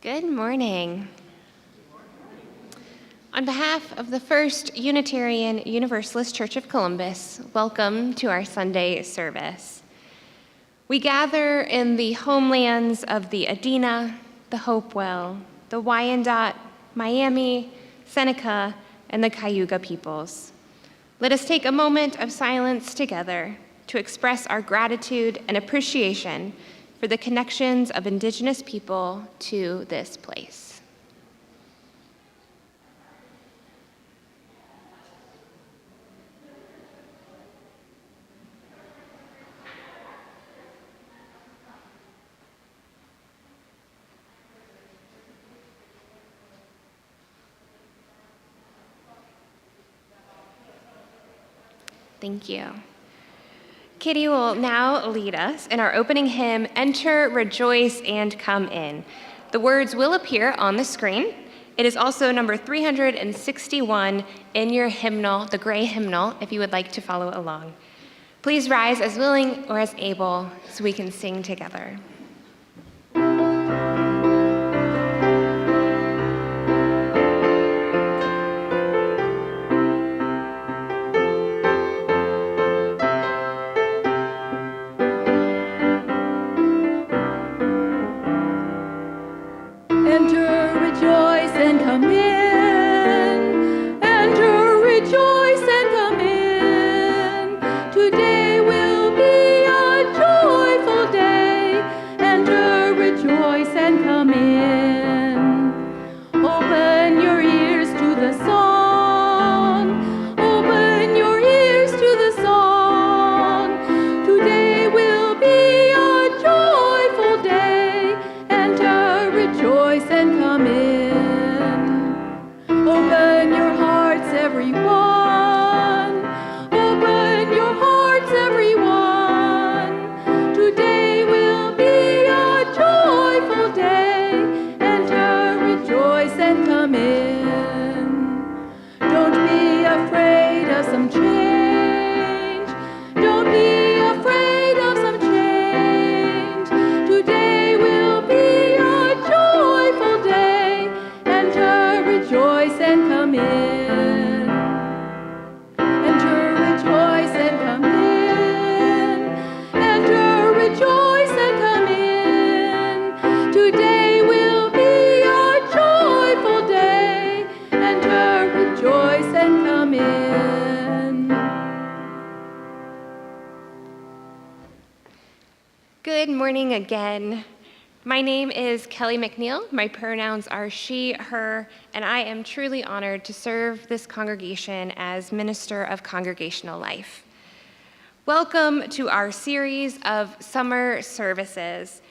Good morning. On behalf of the First Unitarian Universalist Church of Columbus, welcome to our Sunday service. We gather in the homelands of the Adena, the Hopewell, the Wyandotte, Miami, Seneca, and the Cayuga peoples. Let us take a moment of silence together to express our gratitude and appreciation for the connections of Indigenous people to this place. Thank you. Katie will now lead us in our opening hymn, Enter, Rejoice, and Come In. The words will appear on the screen. It is also number 361 in your hymnal, the gray hymnal, if you would like to follow along. Please rise as willing or as able so we can sing together. Enter, rejoice, and come in. Enter, rejoice, and come in. Today will be a joyful day. Enter, rejoice, and come in. Open your ears to the song. Open your ears to the song. Today will be a joyful day. Enter, rejoice, and come in. Open your hearts, everyone. Open your hearts, everyone. Today will be a joyful day. Enter, rejoice, and come in. Don't be afraid of some change. Don't be afraid of some change. Today will be a joyful day. Enter, rejoice, and come in. Enter, rejoice, and come in. Enter, rejoice, and come in. Today will be a joyful day. Enter, rejoice, and come in. Good morning again. My name is Kelly McNeil. My pronouns are she, her, and I am truly honored to serve this congregation as Minister of Congregational Life. Welcome to our series of summer services.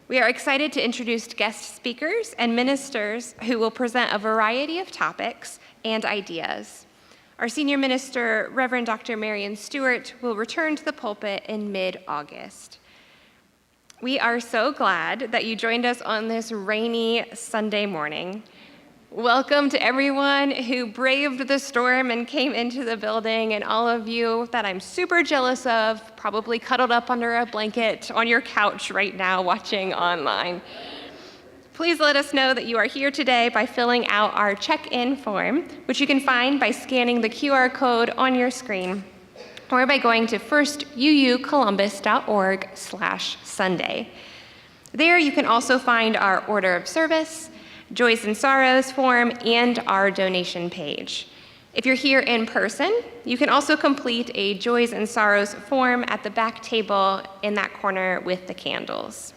We are excited to introduce guest speakers and ministers who will present a variety of topics and ideas. Our senior minister, Reverend Dr. Marion Stewart, will return to the pulpit in mid-August. We are so glad that you joined us on this rainy Sunday morning. Welcome to everyone who braved the storm and came into the building, and all of you that I'm super jealous of, probably cuddled up under a blanket on your couch right now watching online. Please let us know that you are here today by filling out our check-in form, which you can find by scanning the QR code on your screen, or by going to firstucolumbus.org/Sunday. There you can also find our order of service, Joys and Sorrows form, and our donation page. If you're here in person, you can also complete a Joys and Sorrows form at the back table in that corner with the candles.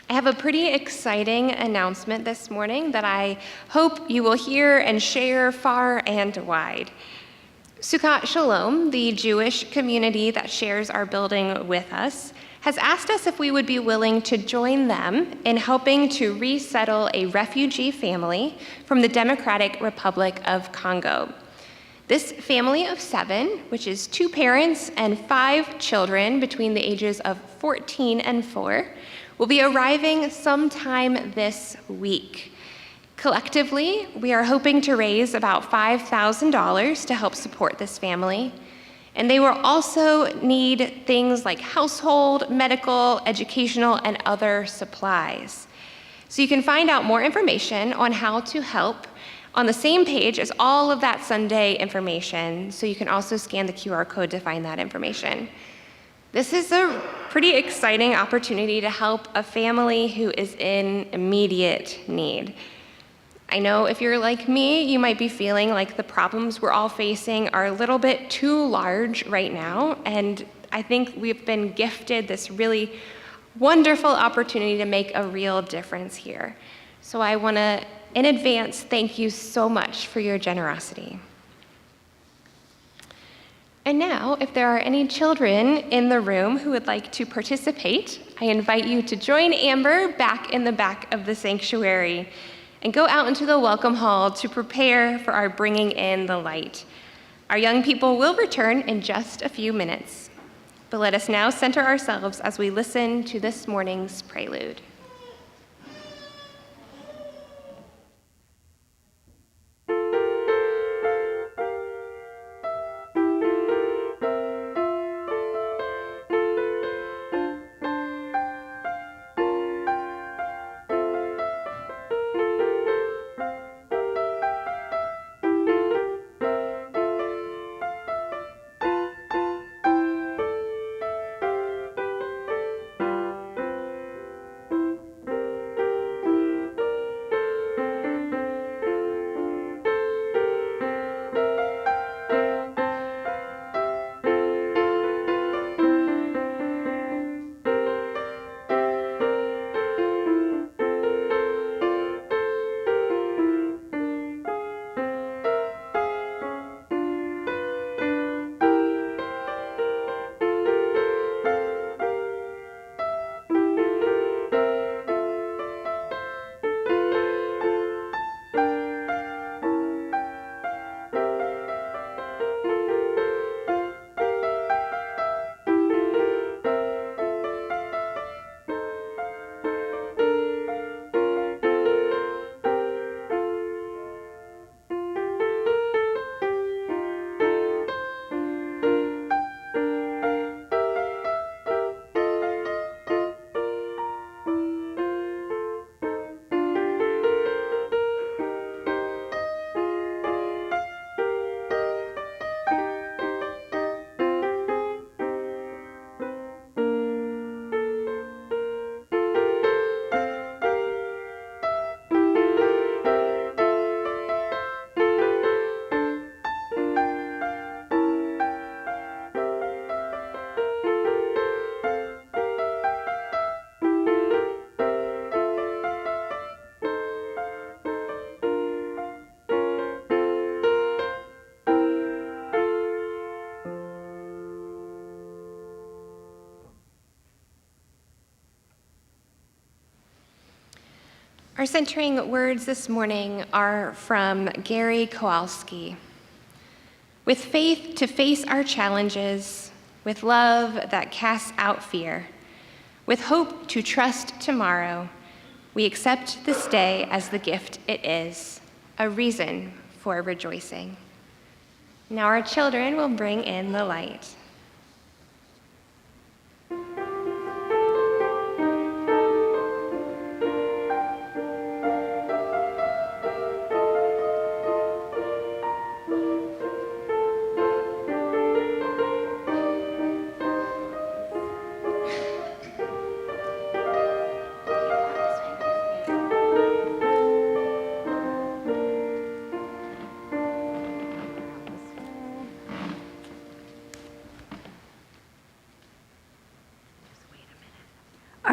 I have a pretty exciting announcement this morning that I hope you will hear and share far and wide. Sukkot Shalom, the Jewish community that shares our building with us, has asked us if we would be willing to join them in helping to resettle a refugee family from the Democratic Republic of Congo. This family of 7, which is 2 parents and 5 children between the ages of 14 and 4, will be arriving sometime this week. Collectively, we are hoping to raise about $5,000 to help support this family. And they will also need things like household, medical, educational, and other supplies. So you can find out more information on how to help on the same page as all of that Sunday information. So you can also scan the QR code to find that information. This is a pretty exciting opportunity to help a family who is in immediate need. I know if you're like me, you might be feeling like the problems we're all facing are a little bit too large right now, and I think we've been gifted this really wonderful opportunity to make a real difference here. So I want to, in advance, thank you so much for your generosity. And now, if there are any children in the room who would like to participate, I invite you to join Amber back in the back of the sanctuary and go out into the welcome hall to prepare for our bringing in the light. Our young people will return in just a few minutes. But let us now center ourselves as we listen to this morning's prelude. Our centering words this morning are from Gary Kowalski. With faith to face our challenges, with love that casts out fear, with hope to trust tomorrow, we accept this day as the gift it is, a reason for rejoicing. Now our children will bring in the light.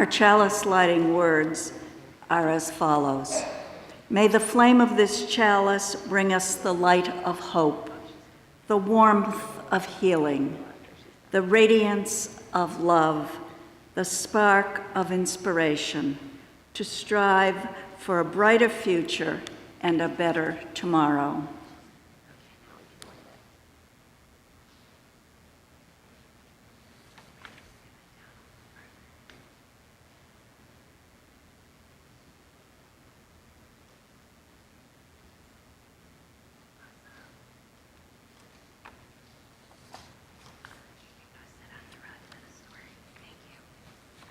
Our chalice lighting words are as follows. May the flame of this chalice bring us the light of hope, the warmth of healing, the radiance of love, the spark of inspiration, to strive for a brighter future and a better tomorrow.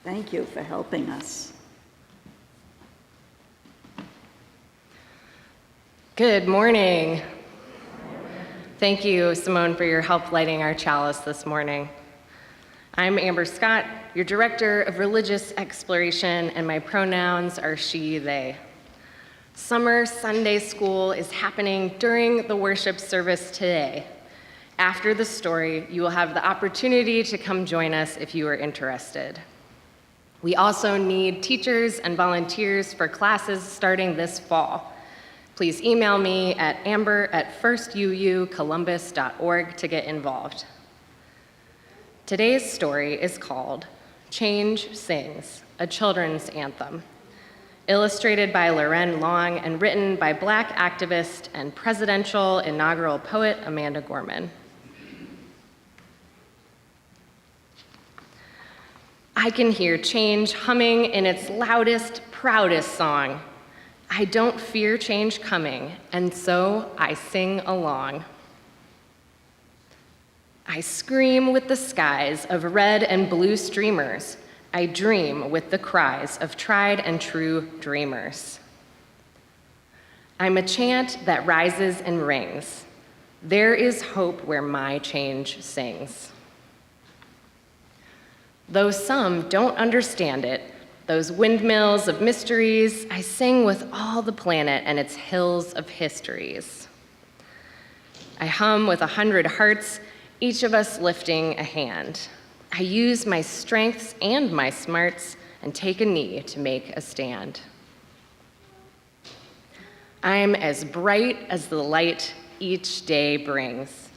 Thank you for helping us. Good morning. Thank you, Simone, for your help lighting our chalice this morning. I'm Amber Scott, your Director of Religious Exploration, and my pronouns are she, they. Summer Sunday School is happening during the worship service today. After the story, you will have the opportunity to come join us if you are interested. We also need teachers and volunteers for classes starting this fall. Please email me at amber@firstuucolumbus.org to get involved. Today's story is called Change Sings, a children's anthem, illustrated by Loren Long and written by Black activist and presidential inaugural poet Amanda Gorman. I can hear change humming in its loudest, proudest song. I don't fear change coming, and so I sing along. I scream with the skies of red and blue streamers. I dream with the cries of tried and true dreamers. I'm a chant that rises and rings. There is hope where my change sings. Though some don't understand it, those windmills of mysteries, I sing with all the planet and its hills of histories. I hum with 100 hearts, each of us lifting a hand. I use my strengths and my smarts and take a knee to make a stand. I'm as bright as the light each day brings.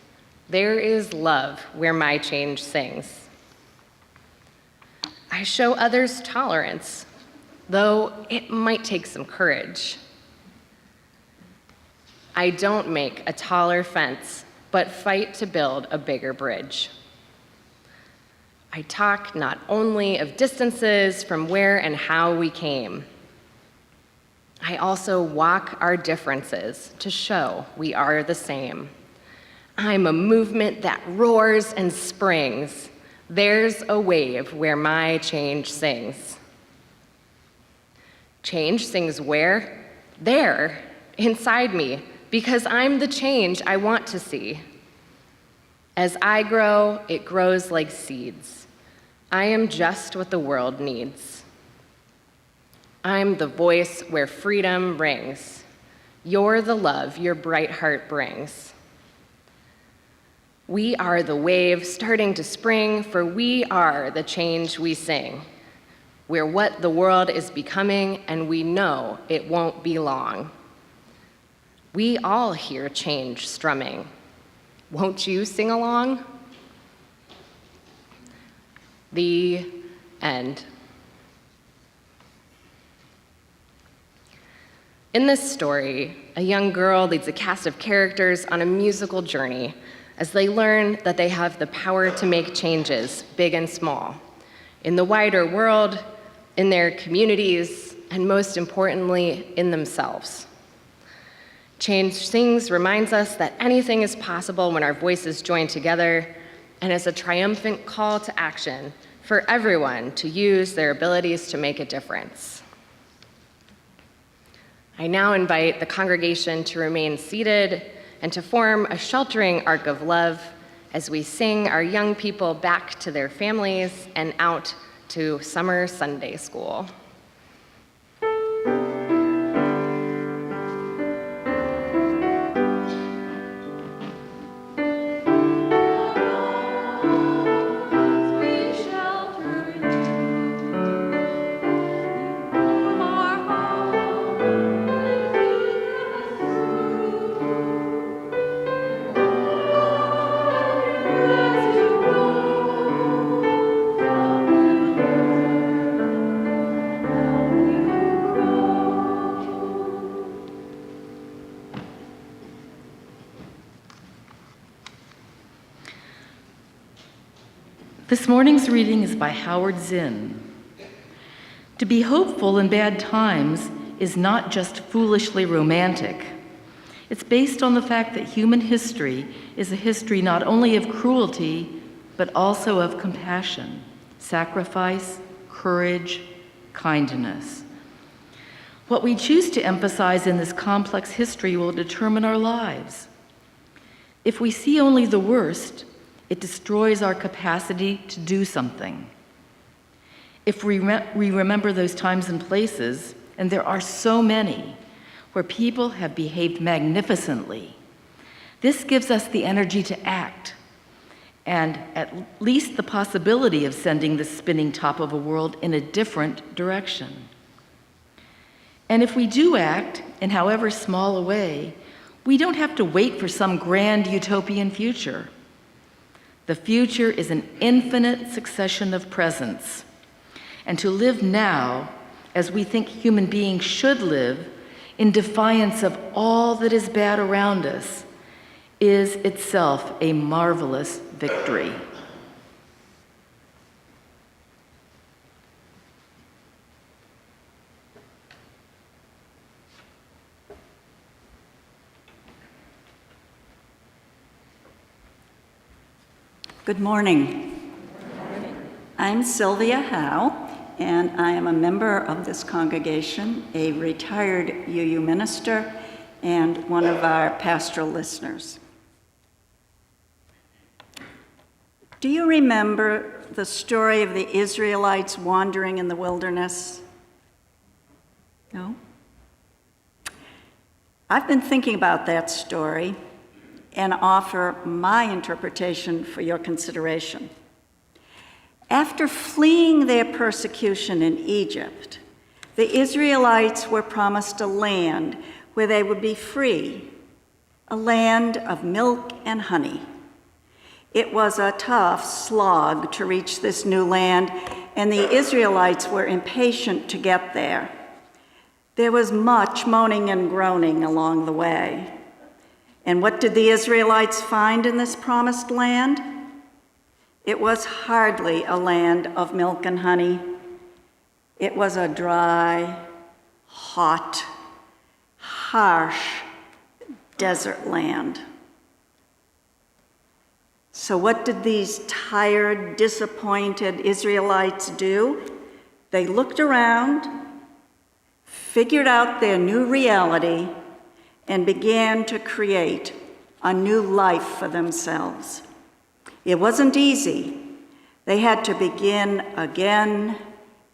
There is love where my change sings. I show others tolerance, though it might take some courage. I don't make a taller fence, but fight to build a bigger bridge. I talk not only of distances from where and how we came. I also walk our differences to show we are the same. I'm a movement that roars and springs. There's a wave where my change sings. Change sings where? There, inside me, because I'm the change I want to see. As I grow, it grows like seeds. I am just what the world needs. I'm the voice where freedom rings. You're the love your bright heart brings. We are the wave starting to spring, for we are the change we sing. We're what the world is becoming, and we know it won't be long. We all hear change strumming. Won't you sing along? The end. In this story, a young girl leads a cast of characters on a musical journey as they learn that they have the power to make changes, big and small, in the wider world, in their communities, and most importantly, in themselves. Change Sings reminds us that anything is possible when our voices join together, and is a triumphant call to action for everyone to use their abilities to make a difference. I now invite the congregation to remain seated and to form a sheltering arc of love as we sing our young people back to their families and out to Summer Sunday School. This morning's reading is by Howard Zinn. To be hopeful in bad times is not just foolishly romantic. It's based on the fact that human history is a history not only of cruelty, but also of compassion, sacrifice, courage, kindness. What we choose to emphasize in this complex history will determine our lives. If we see only the worst, it destroys our capacity to do something. If we remember those times and places, and there are so many, where people have behaved magnificently, this gives us the energy to act, and at least the possibility of sending the spinning top of a world in a different direction. And if we do act, in however small a way, we don't have to wait for some grand utopian future. The future is an infinite succession of presents. And to live now, as we think human beings should live, in defiance of all that is bad around us, is itself a marvelous victory. Good morning. I'm Sylvia Howe, and I am a member of this congregation, a retired UU minister, and one of our pastoral listeners. Do you remember the story of the Israelites wandering in the wilderness? No? I've been thinking about that story and offer my interpretation for your consideration. After fleeing their persecution in Egypt, the Israelites were promised a land where they would be free, a land of milk and honey. It was a tough slog to reach this new land, and the Israelites were impatient to get there. There was much moaning and groaning along the way. And what did the Israelites find in this promised land? It was hardly a land of milk and honey. It was a dry, hot, harsh desert land. So what did these tired, disappointed Israelites do? They looked around, figured out their new reality, and began to create a new life for themselves. It wasn't easy. They had to begin again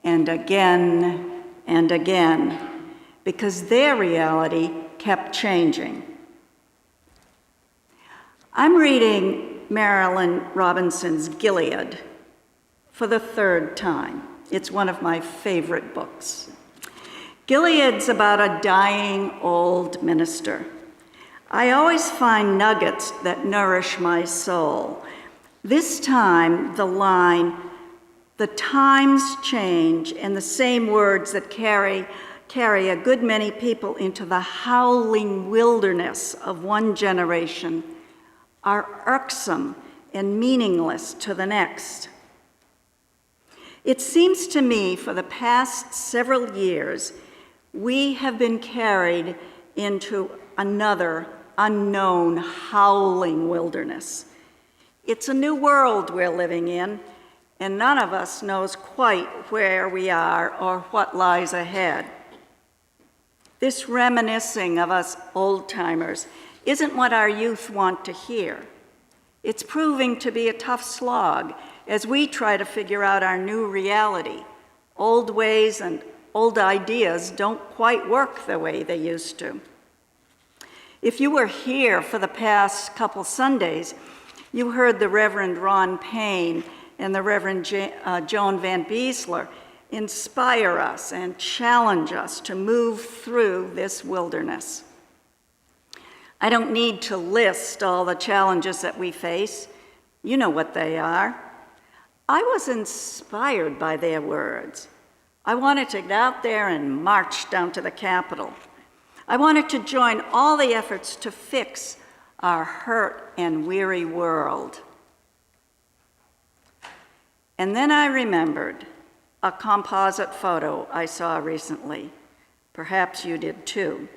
and again and again because their reality kept changing. I'm reading Marilynne Robinson's Gilead for the third time. It's one of my favorite books. Gilead's about a dying old minister. I always find nuggets that nourish my soul. This time, the line, "The times change," and the same words that carry a good many people into the howling wilderness of one generation, are irksome and meaningless to the next. It seems to me for the past several years, we have been carried into another unknown, howling wilderness. It's a new world we're living in, and none of us knows quite where we are or what lies ahead. This reminiscing of us old-timers isn't what our youth want to hear. It's proving to be a tough slog as we try to figure out our new reality. Old ways and old ideas don't quite work the way they used to. If you were here for the past couple Sundays, you heard the Reverend Ron Payne and the Reverend Joan Van Beesler inspire us and challenge us to move through this wilderness. I don't need to list all the challenges that we face. You know what they are. I was inspired by their words. I wanted to get out there and march down to the Capitol. I wanted to join all the efforts to fix our hurt and weary world. And then I remembered a composite photo I saw recently. Perhaps you did too.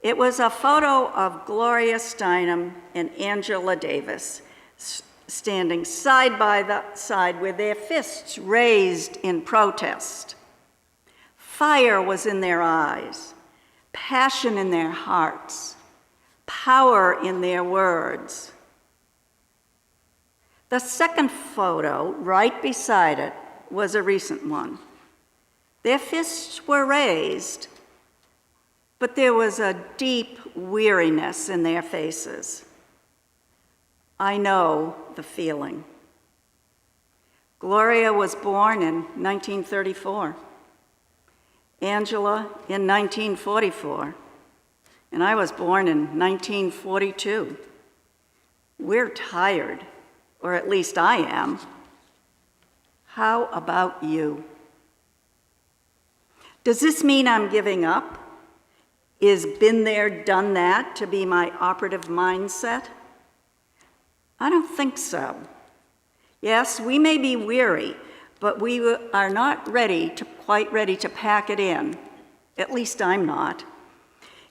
It was a photo of Gloria Steinem and Angela Davis standing side by side with their fists raised in protest. Fire was in their eyes, passion in their hearts, power in their words. The second photo, right beside it, was a recent one. Their fists were raised, but there was a deep weariness in their faces. I know the feeling. Gloria was born in 1934, Angela in 1944, and I was born in 1942. We're tired, or at least I am. How about you? Does this mean I'm giving up? Is been there, done that to be my operative mindset? I don't think so. Yes, we may be weary, but we are not quite ready to pack it in. At least I'm not.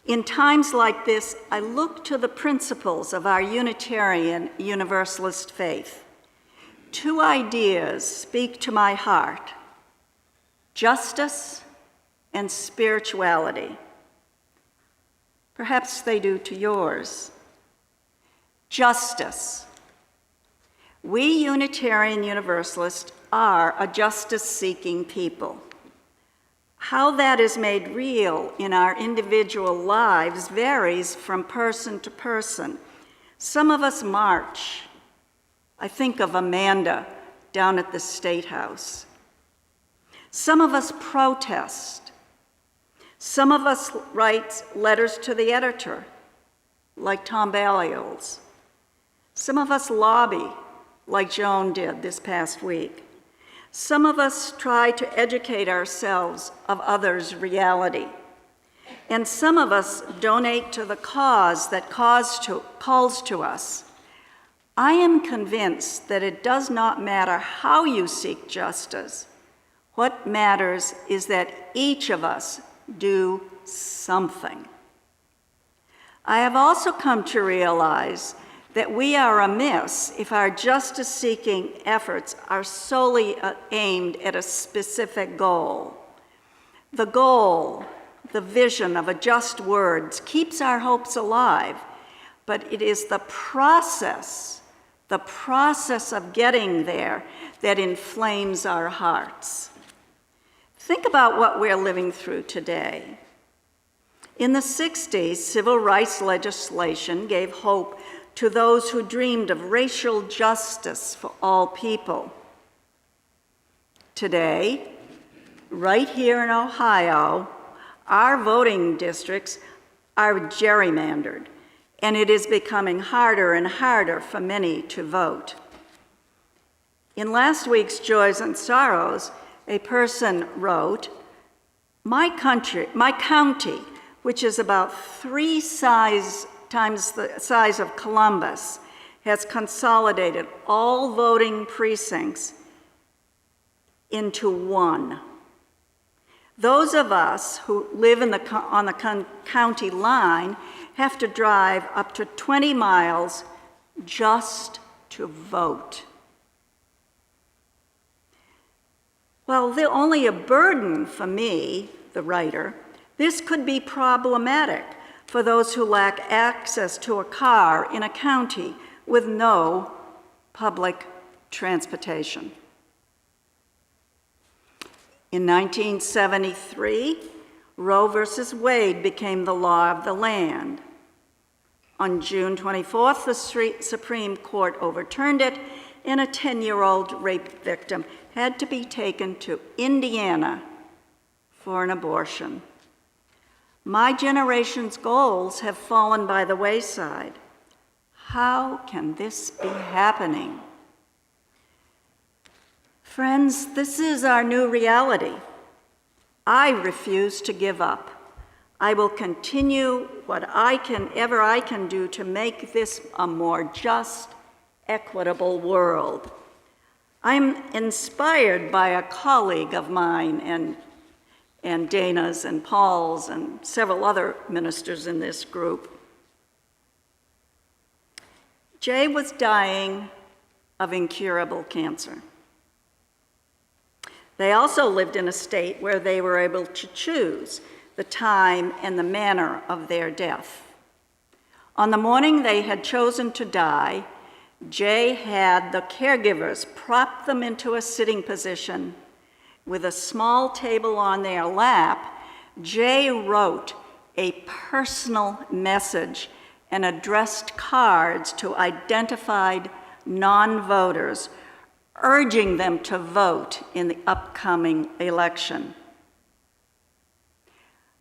In times like this, I look to the principles of our Unitarian Universalist faith. Two ideas speak to my heart: justice and spirituality. Perhaps they do to yours. Justice. We Unitarian Universalists are a justice-seeking people. How that is made real in our individual lives varies from person to person. Some of us march. I think of Amanda down at the State House. Some of us protest. Some of us write letters to the editor, like Tom Balliol's. Some of us lobby, like Joan did this past week. Some of us try to educate ourselves of others' reality. And some of us donate to the cause that calls to us. I am convinced that it does not matter how you seek justice. What matters is that each of us do something. I have also come to realize that we are amiss if our justice-seeking efforts are solely aimed at a specific goal. The goal, the vision of a just words, keeps our hopes alive, but it is the process of getting there that inflames our hearts. Think about what we're living through today. In the 60s, civil rights legislation gave hope to those who dreamed of racial justice for all people. Today, right here in Ohio, our voting districts are gerrymandered, and it is becoming harder and harder for many to vote. In last week's Joys and Sorrows, a person wrote, my county, which is about 3 times the size of Columbus, has consolidated all voting precincts into one. Those of us who live on the county line have to drive up to 20 miles just to vote. Well, they're only a burden for me, the writer. This could be problematic for those who lack access to a car in a county with no public transportation. In 1973, Roe versus Wade became the law of the land. On June 24th, the Supreme Court overturned it, and a 10-year-old rape victim had to be taken to Indiana for an abortion. My generation's goals have fallen by the wayside. How can this be happening? Friends, this is our new reality. I refuse to give up. I will continue whatever I can do to make this a more just, equitable world. I'm inspired by a colleague of mine and Dana's and Paul's and several other ministers in this group. Jay was dying of incurable cancer. They also lived in a state where they were able to choose the time and the manner of their death. On the morning they had chosen to die, Jay had the caregivers prop them into a sitting position. With a small table on their lap, Jay wrote a personal message and addressed cards to identified non-voters, urging them to vote in the upcoming election.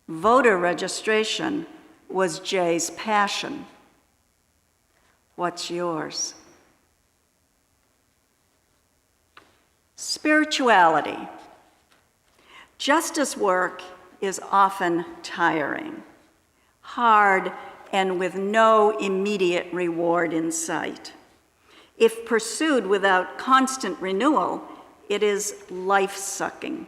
Voter registration was Jay's passion. What's yours? Spirituality. Justice work is often tiring, hard, and with no immediate reward in sight. If pursued without constant renewal, it is life-sucking.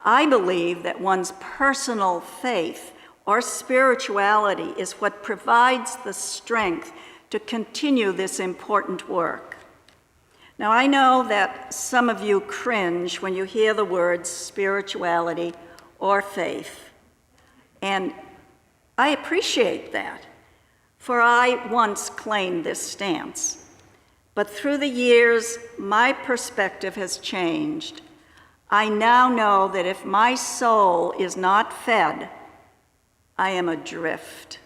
I believe that one's personal faith or spirituality is what provides the strength to continue this important work. Now, I know that some of you cringe when you hear the words spirituality or faith, and I appreciate that, for I once claimed this stance. But through the years, my perspective has changed. I now know that if my soul is not fed, I am adrift.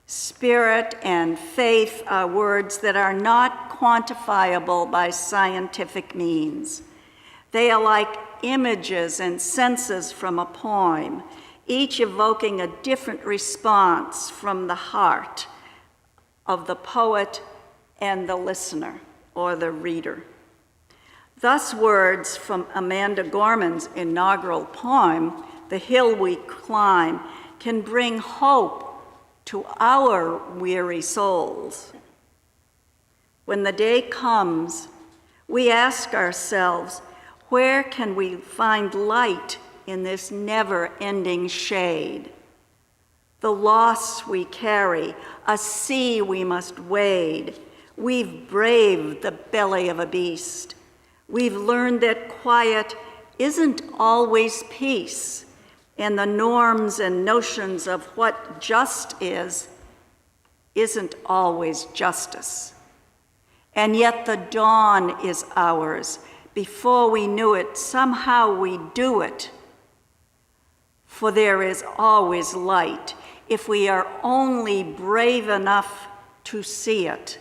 Spirit and faith are words that are not quantifiable by scientific means. They are like images and senses from a poem, each evoking a different response from the heart of the poet and the listener or the reader. Thus, words from Amanda Gorman's inaugural poem, The Hill We Climb, can bring hope to our weary souls. When the day comes, we ask ourselves, where can we find light in this never-ending shade? The loss we carry, a sea we must wade. We've braved the belly of a beast. We've learned that quiet isn't always peace, and the norms and notions of what just isn't always justice. And yet the dawn is ours. Before we knew it, somehow we do it. For there is always light if we are only brave enough to see it,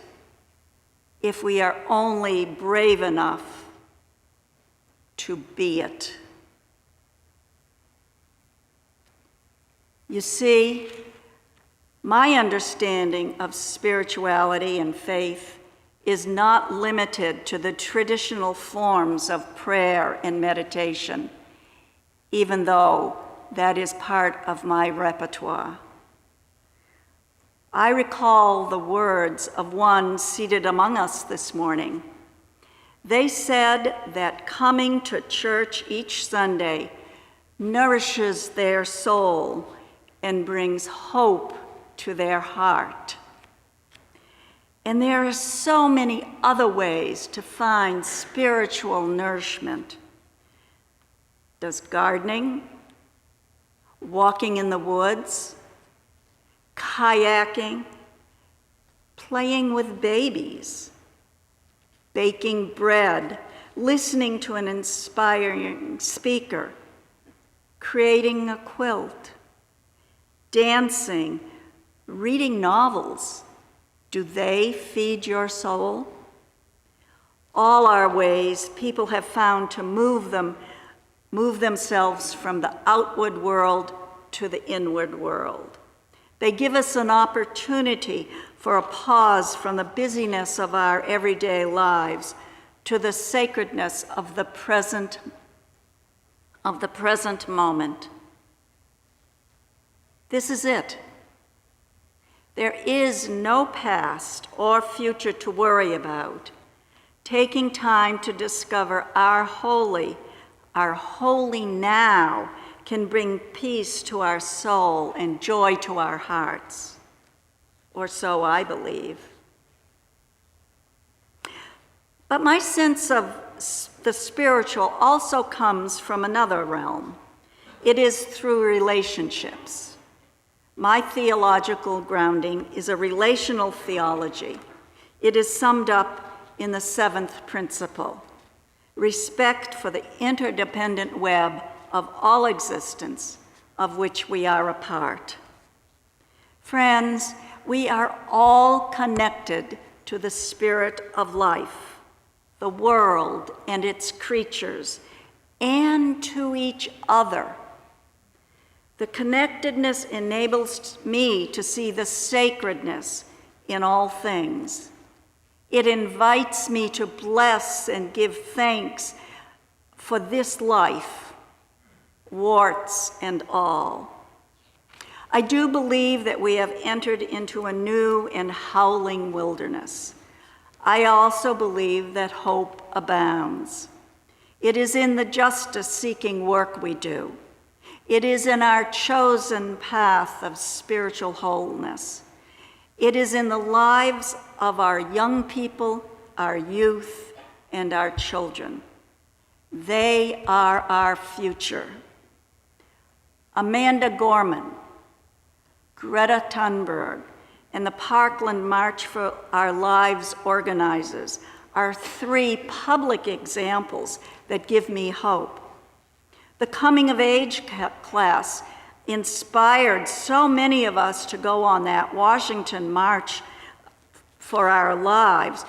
if we are only brave enough to be it. You see, my understanding of spirituality and faith is not limited to the traditional forms of prayer and meditation, even though that is part of my repertoire. I recall the words of one seated among us this morning. They said that coming to church each Sunday nourishes their soul and brings hope to their heart. And there are so many other ways to find spiritual nourishment. Does gardening, walking in the woods, kayaking, playing with babies, baking bread, listening to an inspiring speaker, creating a quilt, dancing, reading novels, do they feed your soul? All are ways people have found to move themselves from the outward world to the inward world. They give us an opportunity for a pause from the busyness of our everyday lives to the sacredness of the present moment. This is it. There is no past or future to worry about. Taking time to discover our holy now can bring peace to our soul and joy to our hearts, or so I believe. But my sense of the spiritual also comes from another realm. It is through relationships. My theological grounding is a relational theology. It is summed up in the seventh principle: respect for the interdependent web of all existence of which we are a part. Friends, we are all connected to the spirit of life, the world and its creatures, and to each other. The connectedness enables me to see the sacredness in all things. It invites me to bless and give thanks for this life, warts and all. I do believe that we have entered into a new and howling wilderness. I also believe that hope abounds. It is in the justice-seeking work we do. It is in our chosen path of spiritual wholeness. It is in the lives of our young people, our youth, and our children. They are our future. Amanda Gorman, Greta Thunberg, and the Parkland March for Our Lives organizers are three public examples that give me hope. The coming of age class inspired so many of us to go on that Washington March for Our Lives,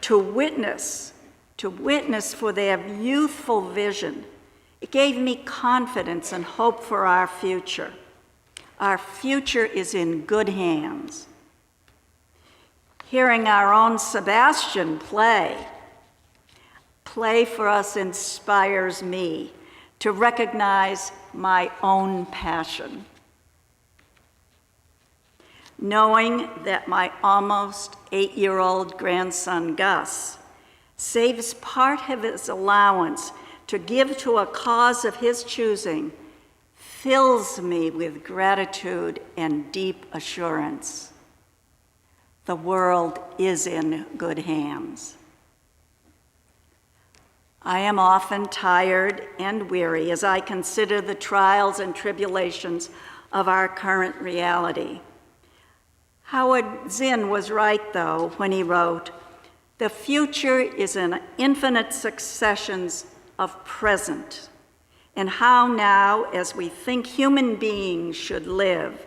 to witness for their youthful vision. It gave me confidence and hope for our future. Our future is in good hands. Hearing our own Sebastian play for us inspires me to recognize my own passion. Knowing that my almost 8-year-old grandson, Gus, saves part of his allowance to give to a cause of his choosing fills me with gratitude and deep assurance. The world is in good hands. I am often tired and weary as I consider the trials and tribulations of our current reality. Howard Zinn was right, though, when he wrote, "The future is an infinite successions of present, and how now, as we think human beings should live,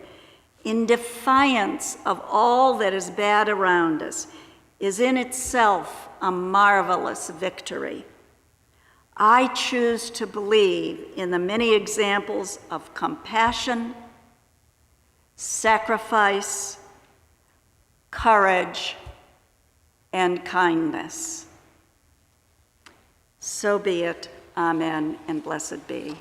in defiance of all that is bad around us, is in itself a marvelous victory. I choose to believe in the many examples of compassion, sacrifice, courage, and kindness." So be it. Amen, and blessed be.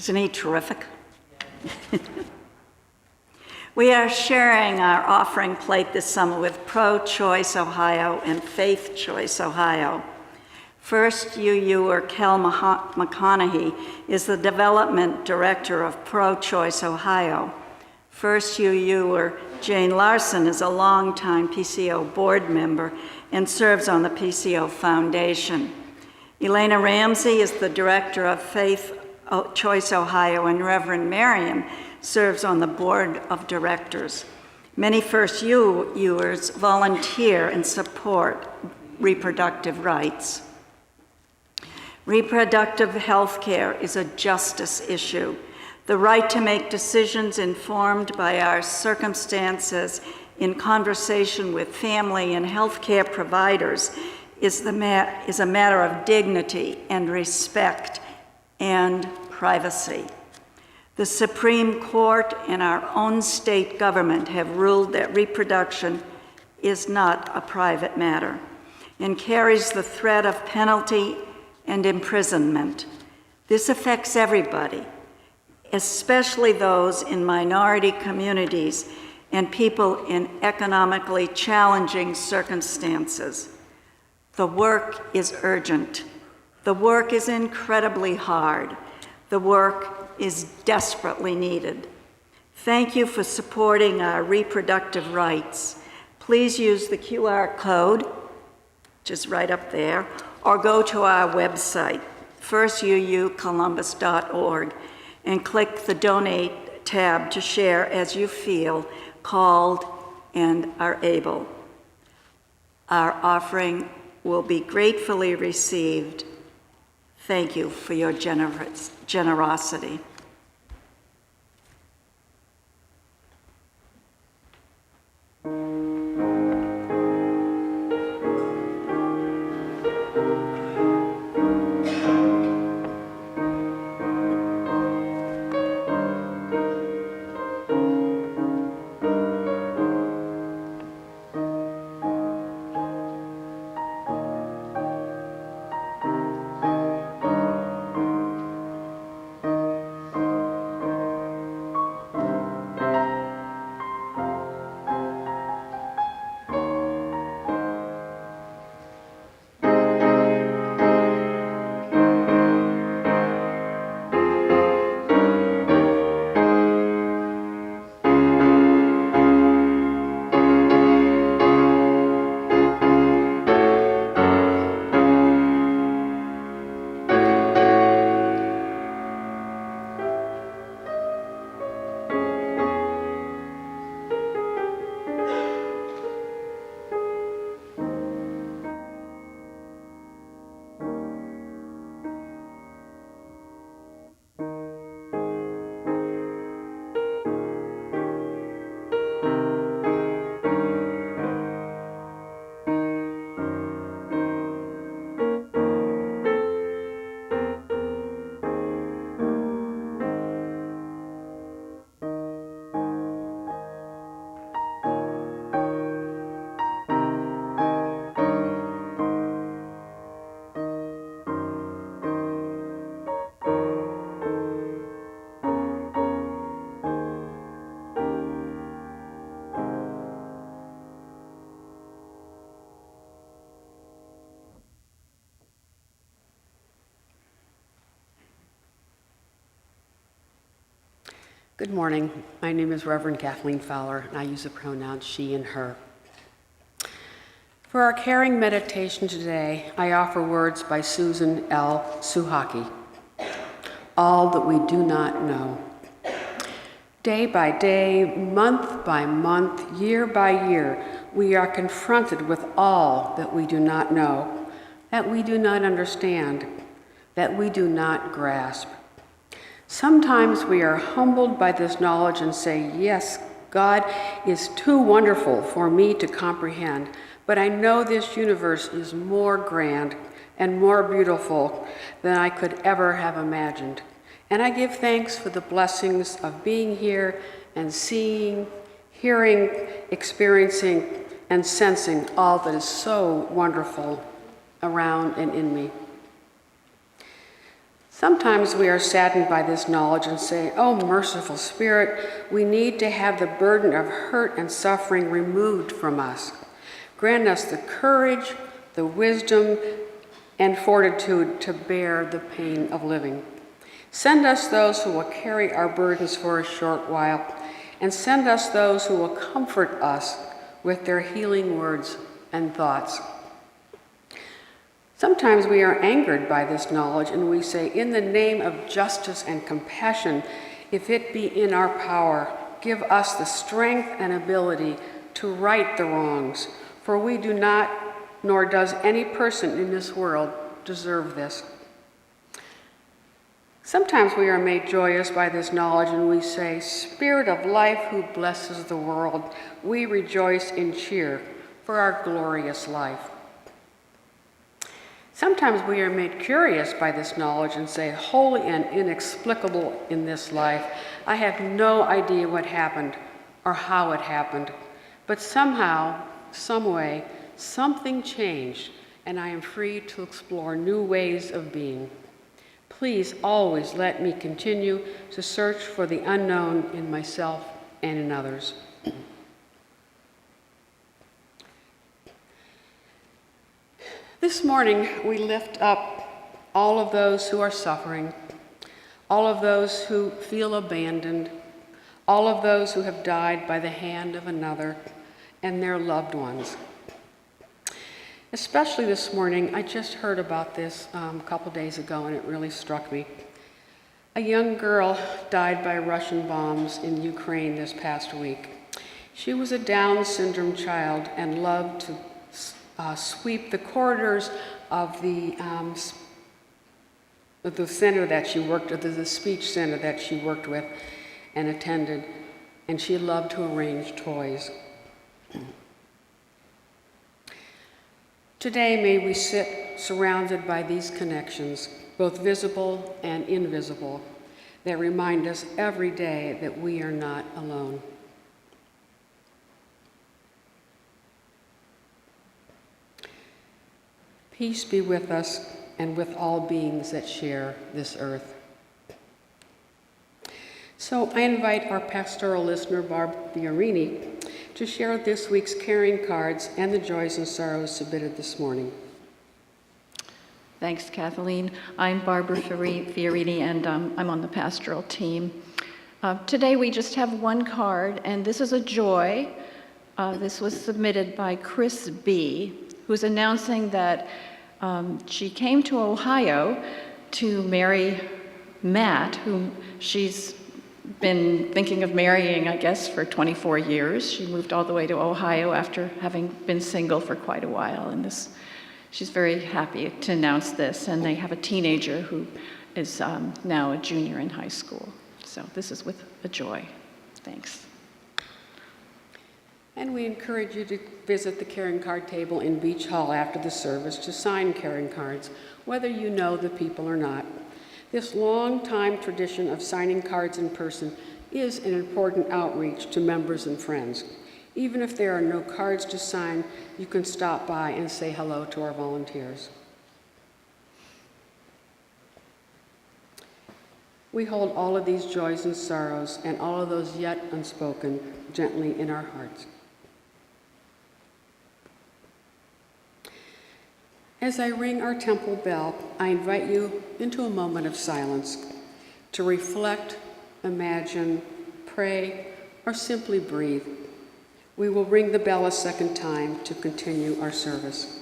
Isn't he terrific? We are sharing our offering plate this summer with Pro-Choice Ohio and Faith Choice Ohio. First UUer Kel McConaughey is the Development Director of Pro-Choice Ohio. First UUer Jane Larson is a longtime PCO board member and serves on the PCO Foundation. Elena Ramsey is the Director of Faith Choice Ohio, and Reverend Marion serves on the Board of Directors. Many First UUers volunteer and support reproductive rights. Reproductive health care is a justice issue. The right to make decisions informed by our circumstances in conversation with family and healthcare providers is a matter of dignity and respect and privacy. The Supreme Court and our own state government have ruled that reproduction is not a private matter and carries the threat of penalty and imprisonment. This affects everybody, especially those in minority communities and people in economically challenging circumstances. The work is urgent. The work is incredibly hard. The work is desperately needed. Thank you for supporting our reproductive rights. Please use the QR code, which is right up there, or go to our website, firstuucolumbus.org, and click the Donate tab to share as you feel called and are able. Our offering will be gratefully received. Thank you for your generosity. Good morning. My name is Reverend Kathleen Fowler, and I use the pronouns she and her. For our caring meditation today, I offer words by Susan L. Suhaki. All that we do not know. Day by day, month by month, year by year, we are confronted with all that we do not know, that we do not understand, that we do not grasp. Sometimes we are humbled by this knowledge and say, yes, God is too wonderful for me to comprehend, but I know this universe is more grand and more beautiful than I could ever have imagined. And I give thanks for the blessings of being here and seeing, hearing, experiencing, and sensing all that is so wonderful around and in me. Sometimes we are saddened by this knowledge and say, "Oh, merciful Spirit, we need to have the burden of hurt and suffering removed from us. Grant us the courage, the wisdom, and fortitude to bear the pain of living. Send us those who will carry our burdens for a short while, and send us those who will comfort us with their healing words and thoughts." Sometimes we are angered by this knowledge and we say, "In the name of justice and compassion, if it be in our power, give us the strength and ability to right the wrongs, for we do not, nor does any person in this world, deserve this." Sometimes we are made joyous by this knowledge and we say, "Spirit of life who blesses the world, we rejoice and cheer for our glorious life." Sometimes we are made curious by this knowledge and say, "Holy and inexplicable in this life, I have no idea what happened or how it happened, but somehow, some way, something changed and I am free to explore new ways of being. Please always let me continue to search for the unknown in myself and in others." This morning, we lift up all of those who are suffering, all of those who feel abandoned, all of those who have died by the hand of another, and their loved ones. Especially this morning, I just heard about this a couple days ago, and it really struck me. A young girl died by Russian bombs in Ukraine this past week. She was a Down syndrome child and loved to sweep the corridors of the center that she worked with, the speech center that she worked with and attended, and she loved to arrange toys. Today, may we sit surrounded by these connections, both visible and invisible, that remind us every day that we are not alone. Peace be with us and with all beings that share this earth. So I invite our pastoral listener, Barb Fiorini, to share this week's caring cards and the joys and sorrows submitted this morning. Thanks, Kathleen. I'm Barbara Fiorini, and I'm on the pastoral team. Today we just have one card, and this is a joy. This was submitted by Chris B., who's announcing that she came to Ohio to marry Matt, whom she's been thinking of marrying, I guess, for 24 years. She moved all the way to Ohio after having been single for quite a while, and she's very happy to announce this, and they have a teenager who is now a junior in high school. So this is with a joy. Thanks. And we encourage you to visit the caring card table in Beach Hall after the service to sign caring cards, whether you know the people or not. This long-time tradition of signing cards in person is an important outreach to members and friends. Even if there are no cards to sign, you can stop by and say hello to our volunteers. We hold all of these joys and sorrows and all of those yet unspoken gently in our hearts. As I ring our temple bell, I invite you into a moment of silence to reflect, imagine, pray, or simply breathe. We will ring the bell a second time to continue our service.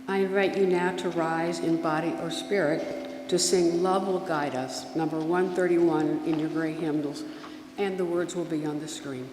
I invite you now to rise in body or spirit to sing Love Will Guide Us, number 131 in your gray hymnals, and the words will be on the screen.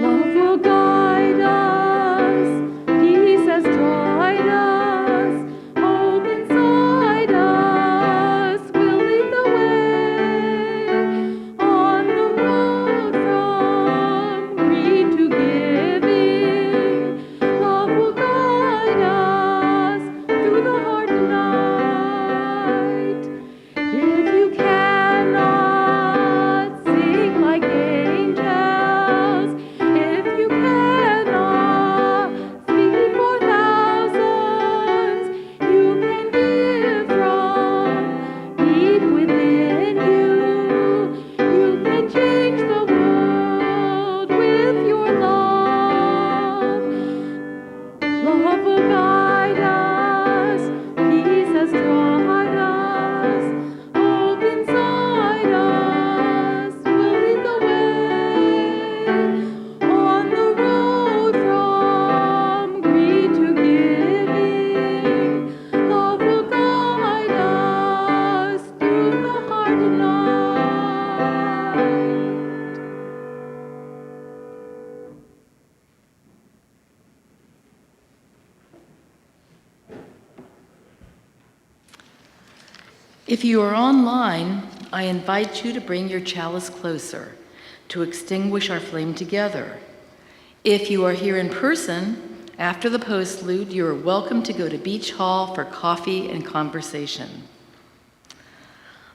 Love will guide us, peace has tried us, hope inside us will lead the way on the road from greed to giving. Love will guide us through the hard night. If you cannot sing like angels, if you cannot speak for thousands, you can give from deep within you. You can change the world with your love. Love will guide us, peace has tried us, hope inside us will lead the way on the road from greed to giving. Love will guide us through the hard night. If you are online, I invite you to bring your chalice closer to extinguish our flame together. If you are here in person, after the postlude, you are welcome to go to Beach Hall for coffee and conversation.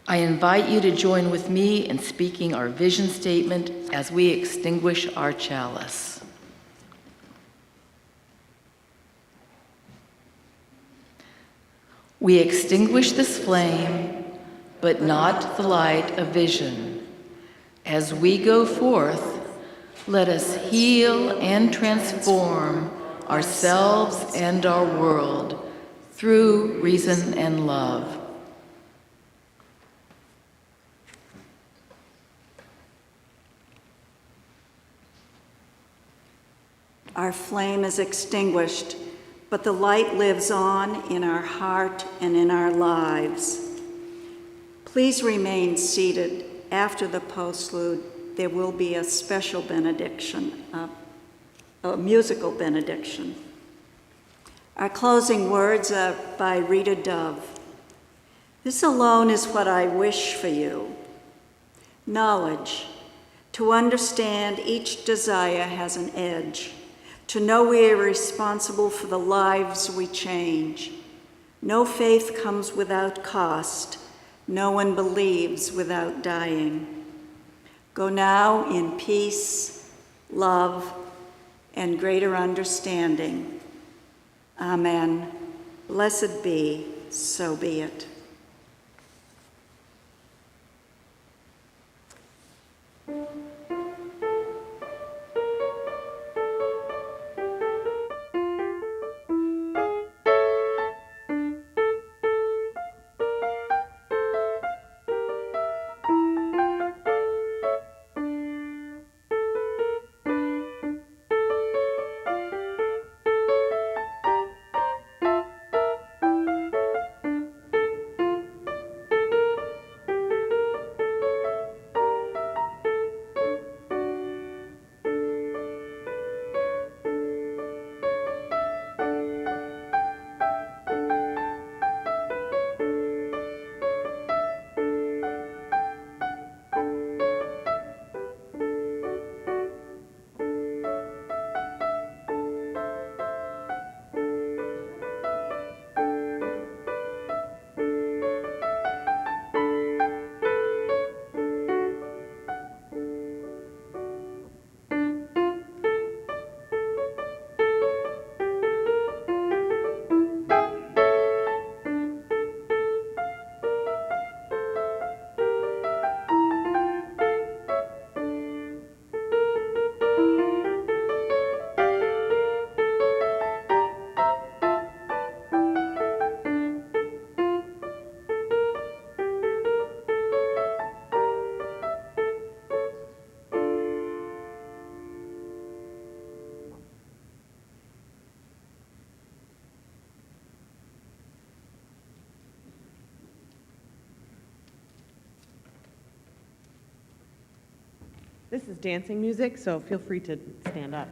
I invite you to join with me in speaking our vision statement as we extinguish our chalice. We extinguish this flame, but not the light of vision. As we go forth, let us heal and transform ourselves and our world through reason and love. Our flame is extinguished, but the light lives on in our heart and in our lives. Please remain seated. After the postlude, there will be a special benediction, a musical benediction. Our closing words are by Rita Dove. This alone is what I wish for you. Knowledge, to understand each desire has an edge. To know we are responsible for the lives we change. No faith comes without cost. No one believes without dying. Go now in peace, love, and greater understanding. Amen. Blessed be, so be it. This is dancing music, so feel free to stand up.